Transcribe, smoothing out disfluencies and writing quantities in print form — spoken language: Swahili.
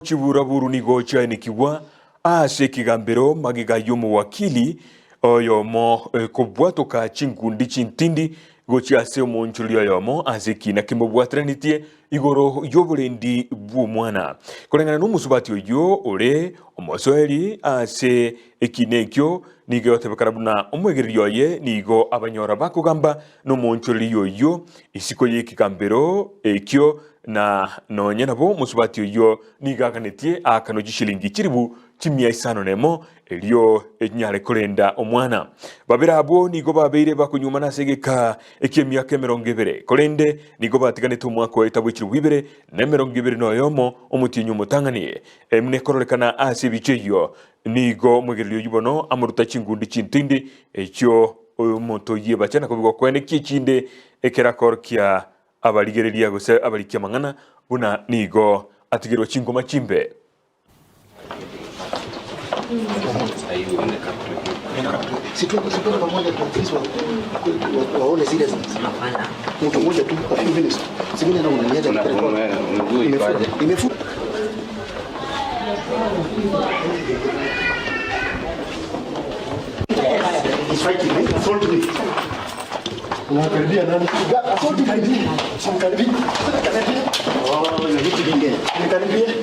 Chibura buru nigo chainikiwa ase kigambero magiga yomu wakili oyomo kobwatoka chingundi chintindi gochi ase omonchuli oyomo ase kina kimobwatranitie igoro yoburendi bw'omwana kolengana n'omusubati oyo ore omosoeri ase ekinekyo nigo otebekara buna omwegereri oye nigo abanyora bakugamba n'omonchuli oyo isiko y'ekigambero ekyo na nonye nabo musubati oyo nigaganetie akano gishilingi kiribu kimia isano nemo elio enyare kolenda omwana babira abo nigo babeire bakunyuma nasegeka ekemyaka 20 kolende nigo batiganete omwaka etabo kiribu 2 na 20 noyomo omutinyu mutanganie emne korolekana ase bicheyo nigo mwegereri oyibono amuruta chingundi chintindi ekyo omuntu yebachana kubigo kwene kichinde ekerakorkia abaligereria gose abalikia mangana buna nigo atigirwa chingoma chimbe Situa pamoja tu waone zile zinafanya mtu mmoja tu kwa few minutes zingine na unaniacha imefu It's fighting me, assault me. Unakaribia nani? Assault me. Simkaribia. Oh, na vitu vingine. Nikaribia.